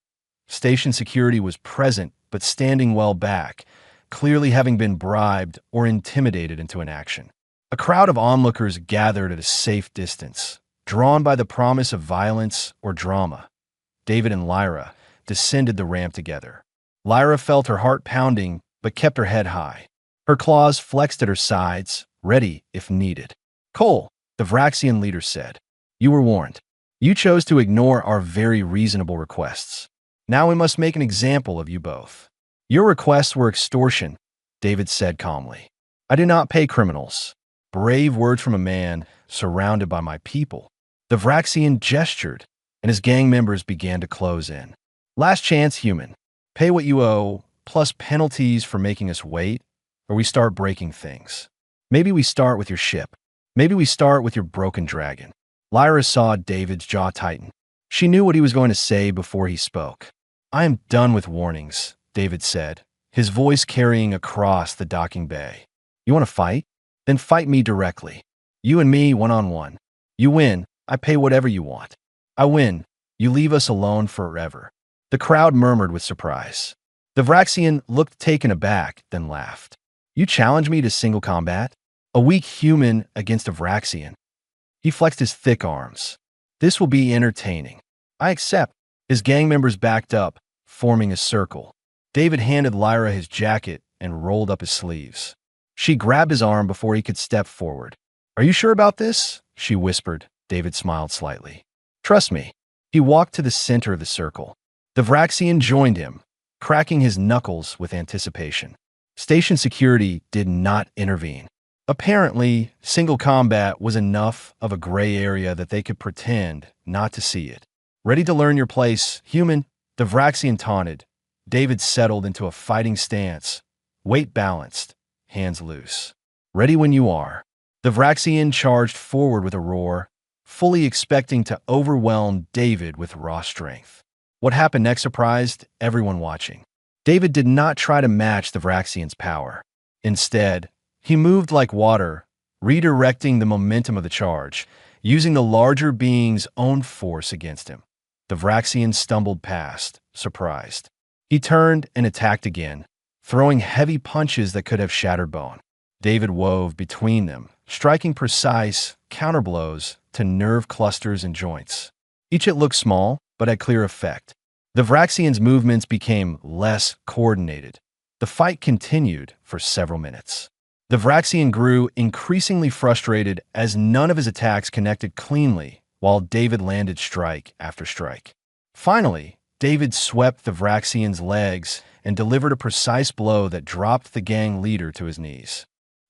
Station security was present but standing well back, clearly having been bribed or intimidated into an action. A crowd of onlookers gathered at a safe distance, drawn by the promise of violence or drama. David and Lyra descended the ramp together. Lyra felt her heart pounding but kept her head high. Her claws flexed at her sides, ready if needed. Cole, the Vraxian leader said, you were warned. You chose to ignore our very reasonable requests. Now we must make an example of you both. Your requests were extortion, David said calmly. I do not pay criminals. Brave words from a man surrounded by my people. The Vraxian gestured, and his gang members began to close in. Last chance, human. Pay what you owe, plus penalties for making us wait, or we start breaking things. Maybe we start with your ship. Maybe we start with your broken dragon. Lyra saw David's jaw tighten. She knew what he was going to say before he spoke. I am done with warnings, David said, his voice carrying across the docking bay. You want to fight? Then fight me directly. You and me one-on-one. You win, I pay whatever you want. I win, you leave us alone forever. The crowd murmured with surprise. The Vraxian looked taken aback, then laughed. You challenge me to single combat? A weak human against a Vraxian. He flexed his thick arms. This will be entertaining. I accept. His gang members backed up, forming a circle. David handed Lyra his jacket and rolled up his sleeves. She grabbed his arm before he could step forward. Are you sure about this? She whispered. David smiled slightly. Trust me. He walked to the center of the circle. The Vraxian joined him, cracking his knuckles with anticipation. Station security did not intervene. Apparently, single combat was enough of a gray area that they could pretend not to see it. Ready to learn your place, human? The Vraxian taunted. David settled into a fighting stance, weight balanced, hands loose. Ready when you are. The Vraxian charged forward with a roar, fully expecting to overwhelm David with raw strength. What happened next surprised everyone watching. David did not try to match the Vraxian's power. Instead, he moved like water, redirecting the momentum of the charge, using the larger being's own force against him. The Vraxian stumbled past, surprised. He turned and attacked again, throwing heavy punches that could have shattered bone. David wove between them, striking precise counterblows to nerve clusters and joints. Each hit looked small, but had clear effect. The Vraxian's movements became less coordinated. The fight continued for several minutes. The Vraxian grew increasingly frustrated as none of his attacks connected cleanly, while David landed strike after strike. Finally, David swept the Vraxian's legs and delivered a precise blow that dropped the gang leader to his knees.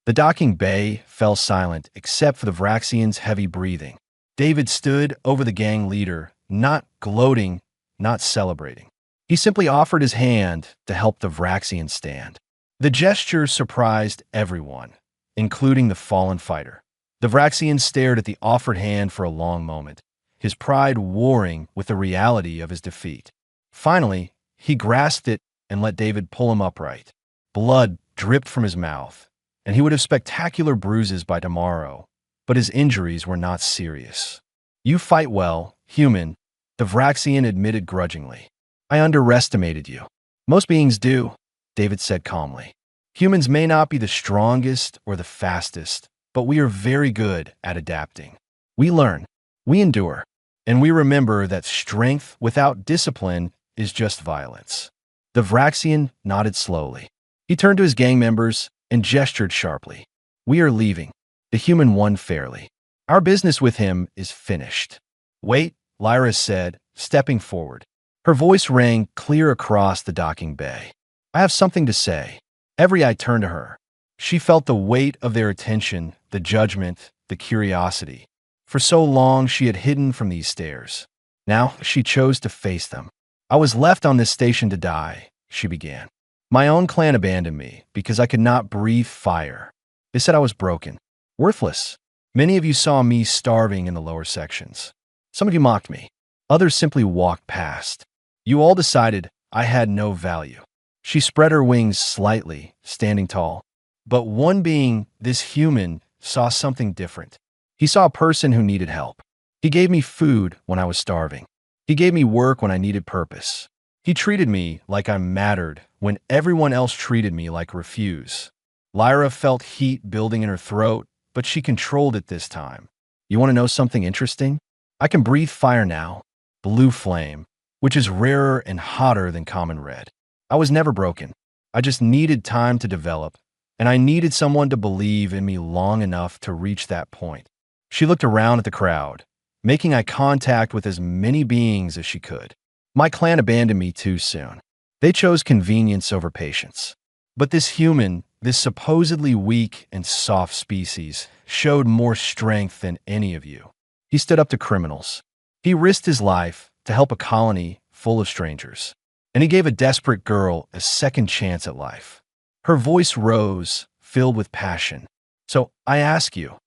The docking bay fell silent except for the Vraxian's heavy breathing. David stood over the gang leader, not gloating, not celebrating. He simply offered his hand to help the Vraxian stand. The gesture surprised everyone, including the fallen fighter. The Vraxian stared at the offered hand for a long moment, his pride warring with the reality of his defeat. Finally, he grasped it and let David pull him upright. Blood dripped from his mouth, and he would have spectacular bruises by tomorrow, but his injuries were not serious. You fight well, human, the Vraxian admitted grudgingly. I underestimated you. Most beings do, David said calmly. Humans may not be the strongest or the fastest, but we are very good at adapting. We learn, we endure, and we remember that strength without discipline is just violence. The Vraxian nodded slowly. He turned to his gang members and gestured sharply. We are leaving. The human won fairly. Our business with him is finished. Wait, Lyra said, stepping forward. Her voice rang clear across the docking bay. I have something to say. Every eye turned to her. She felt the weight of their attention, the judgment, the curiosity. For so long, she had hidden from these stares. Now, she chose to face them. "I was left on this station to die," she began. "My own clan abandoned me because I could not breathe fire. They said I was broken, worthless. Many of you saw me starving in the lower sections. Some of you mocked me. Others simply walked past. You all decided I had no value." She spread her wings slightly, standing tall. But one being, this human, saw something different. He saw a person who needed help. He gave me food when I was starving. He gave me work when I needed purpose. He treated me like I mattered when everyone else treated me like refuse. Lyra felt heat building in her throat, but she controlled it this time. "You want to know something interesting? I can breathe fire now, blue flame, which is rarer and hotter than common red. I was never broken. I just needed time to develop, and I needed someone to believe in me long enough to reach that point." She looked around at the crowd, making eye contact with as many beings as she could. "My clan abandoned me too soon. They chose convenience over patience. But this human, this supposedly weak and soft species, showed more strength than any of you. He stood up to criminals. He risked his life to help a colony full of strangers. And he gave a desperate girl a second chance at life." Her voice rose, filled with passion. "So I ask you,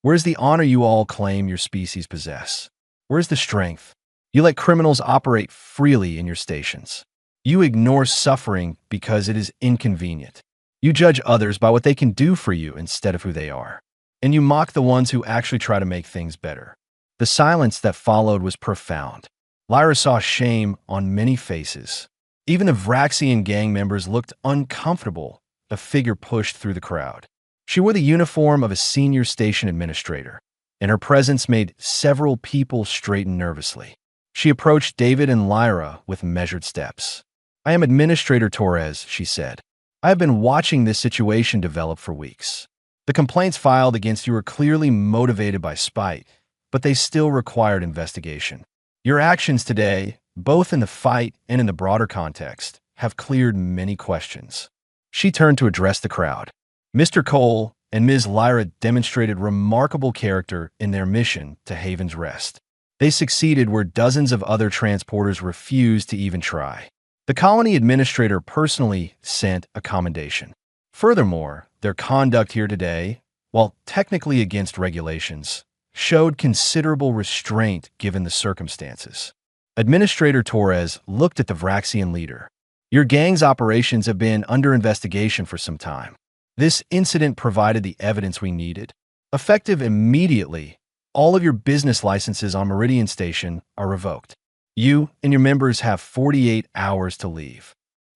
where's the honor you all claim your species possess? Where's the strength? You let criminals operate freely in your stations. You ignore suffering because it is inconvenient. You judge others by what they can do for you instead of who they are. And you mock the ones who actually try to make things better." The silence that followed was profound. Lyra saw shame on many faces. Even the Vraxian gang members looked uncomfortable. A figure pushed through the crowd. She wore the uniform of a senior station administrator, and her presence made several people straighten nervously. She approached David and Lyra with measured steps. "I am Administrator Torres," she said. "I have been watching this situation develop for weeks. The complaints filed against you are clearly motivated by spite, but they still required investigation. Your actions today, both in the fight and in the broader context, have cleared many questions." She turned to address the crowd. Mr. Cole and Ms. Lyra demonstrated remarkable character in their mission to Haven's Rest. They succeeded where dozens of other transporters refused to even try. The colony administrator personally sent a commendation. Furthermore, their conduct here today, while technically against regulations, showed considerable restraint given the circumstances. Administrator Torres looked at the Vraxian leader. "Your gang's operations have been under investigation for some time. This incident provided the evidence we needed. Effective immediately, all of your business licenses on Meridian Station are revoked. You and your members have 48 hours to leave."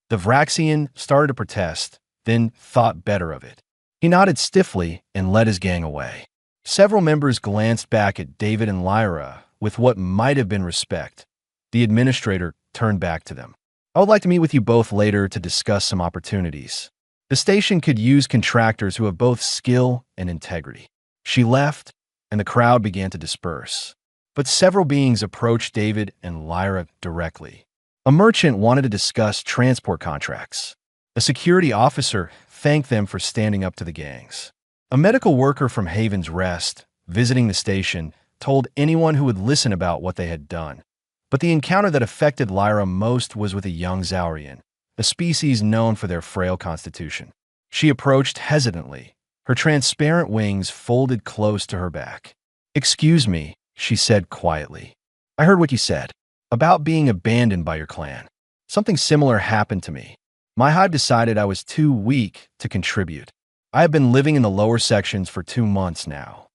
The Vraxian started to protest, then thought better of it. He nodded stiffly and led his gang away. Several members glanced back at David and Lyra with what might have been respect. The administrator turned back to them. "I would like to meet with you both later to discuss some opportunities. The station could use contractors who have both skill and integrity." She left, and the crowd began to disperse. But several beings approached David and Lyra directly. A merchant wanted to discuss transport contracts. A security officer thanked them for standing up to the gangs. A medical worker from Haven's Rest, visiting the station, told anyone who would listen about what they had done. But the encounter that affected Lyra most was with a young Zaurian, a species known for their frail constitution. She approached hesitantly, her transparent wings folded close to her back. "Excuse me," she said quietly. "I heard what you said about being abandoned by your clan. Something similar happened to me. My hive decided I was too weak to contribute. I have been living in the lower sections for 2 months now."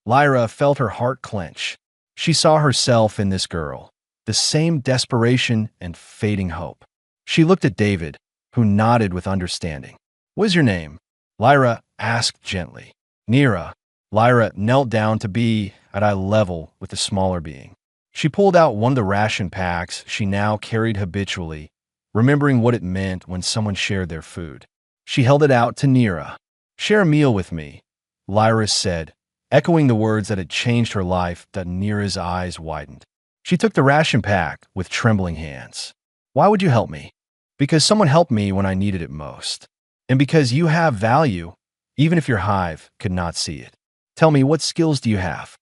Lyra felt her heart clench. She saw herself in this girl, the same desperation and fading hope. She looked at David, who nodded with understanding. "What is your name?" Lyra asked gently. "Nira." Lyra knelt down to be at eye level with the smaller being. She pulled out one of the ration packs she now carried habitually, remembering what it meant when someone shared their food. She held it out to Nira. "Share a meal with me," Lyra said, echoing the words that had changed her life. That Nira's eyes widened. She took the ration pack with trembling hands. "Why would you help me?" "Because someone helped me when I needed it most." And because you have value, even if your hive could not see it. Tell me, what skills do you have?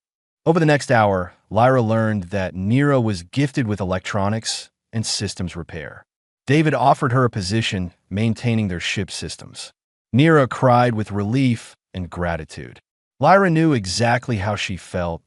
Over the next hour, Lyra learned that Nira was gifted with electronics and systems repair. David offered her a position maintaining their ship systems. Nira cried with relief and gratitude. Lyra knew exactly how she felt.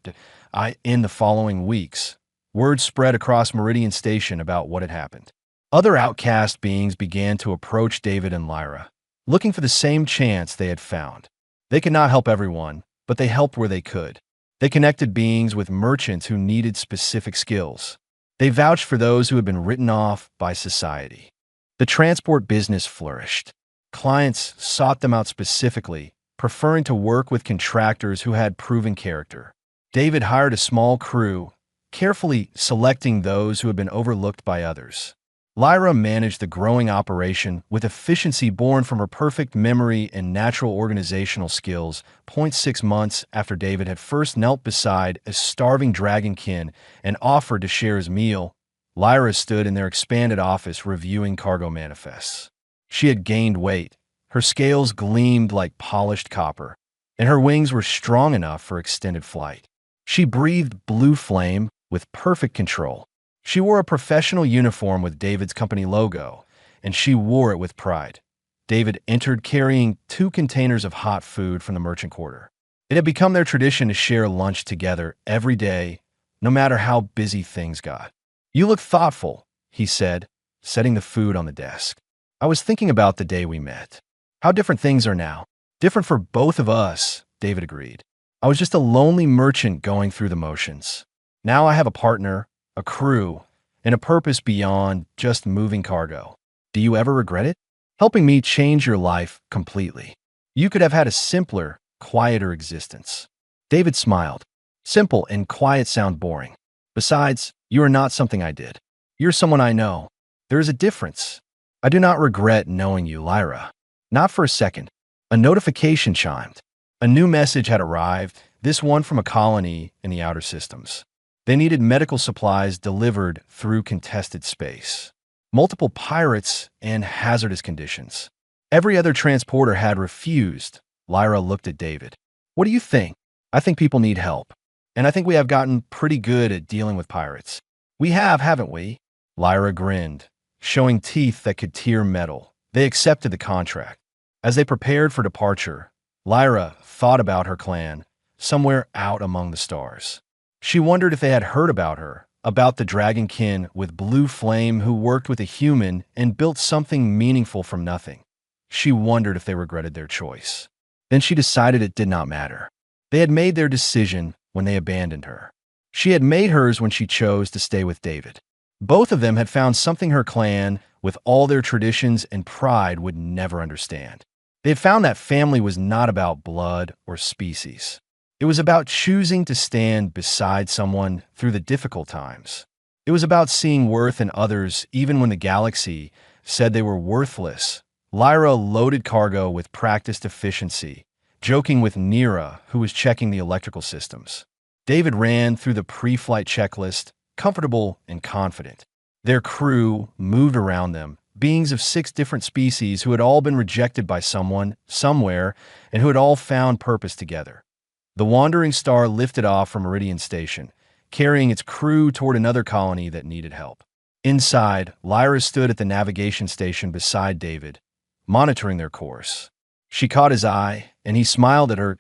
In the following weeks, word spread across Meridian Station about what had happened. Other outcast beings began to approach David and Lyra, looking for the same chance they had found. They could not help everyone, but they helped where they could. They connected beings with merchants who needed specific skills. They vouched for those who had been written off by society. The transport business flourished. Clients sought them out specifically, preferring to work with contractors who had proven character. David hired a small crew, carefully selecting those who had been overlooked by others. Lyra managed the growing operation with efficiency born from her perfect memory and natural organizational skills. 6 months after David had first knelt beside a starving dragonkin and offered to share his meal, Lyra stood in their expanded office reviewing cargo manifests. She had gained weight. Her scales gleamed like polished copper, and her wings were strong enough for extended flight. She breathed blue flame with perfect control. She wore a professional uniform with David's company logo, and she wore it with pride. David entered carrying 2 containers of hot food from the merchant quarter. It had become their tradition to share lunch together every day, no matter how busy things got. "You look thoughtful," he said, setting the food on the desk. "I was thinking about the day we met. How different things are now." "Different for both of us," David agreed. "I was just a lonely merchant going through the motions. Now I have a partner, a crew, and a purpose beyond just moving cargo. Do you ever regret it? Helping me change your life completely. You could have had a simpler, quieter existence." David smiled. "Simple and quiet sound boring. Besides, you are not something I did. You're someone I know. There is a difference. I do not regret knowing you, Lyra." Not for a second. A notification chimed. A new message had arrived, this one from a colony in the outer systems. They needed medical supplies delivered through contested space. Multiple pirates and hazardous conditions. Every other transporter had refused. Lyra looked at David. "What do you think?" "I think people need help. And I think we have gotten pretty good at dealing with pirates." "We have, haven't we?" Lyra grinned, showing teeth that could tear metal. They accepted the contract. As they prepared for departure, Lyra thought about her clan, somewhere out among the stars. She wondered if they had heard about her, about the dragonkin with blue flame who worked with a human and built something meaningful from nothing. She wondered if they regretted their choice. Then she decided it did not matter. They had made their decision when they abandoned her. She had made hers when she chose to stay with David. Both of them had found something her clan, with all their traditions and pride, would never understand. They had found that family was not about blood or species. It was about choosing to stand beside someone through the difficult times. It was about seeing worth in others even when the galaxy said they were worthless. Lyra loaded cargo with practiced efficiency, joking with Nira, who was checking the electrical systems. David ran through the pre-flight checklist, comfortable and confident. Their crew moved around them, beings of 6 different species who had all been rejected by someone, somewhere, and who had all found purpose together. The wandering star lifted off from Meridian Station, carrying its crew toward another colony that needed help. Inside, Lyra stood at the navigation station beside David, monitoring their course. She caught his eye, and he smiled at her,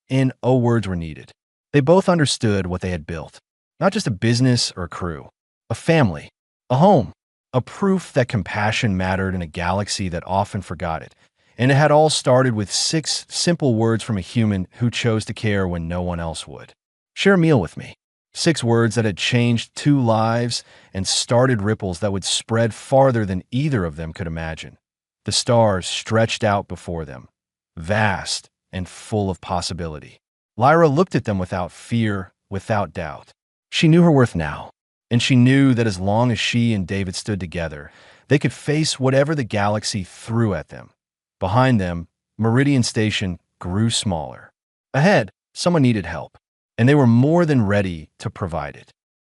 and no words were needed. They both understood what they had built. Not just a business or a crew, a family, a home, a proof that compassion mattered in a galaxy that often forgot it. And it had all started with 6 simple words from a human who chose to care when no one else would. "Share a meal with me." 6 words that had changed 2 lives and started ripples that would spread farther than either of them could imagine. The stars stretched out before them, vast and full of possibility. Lyra looked at them without fear, without doubt. She knew her worth now, and she knew that as long as she and David stood together, they could face whatever the galaxy threw at them. Behind them, Meridian Station grew smaller. Ahead, someone needed help, and they were more than ready to provide it.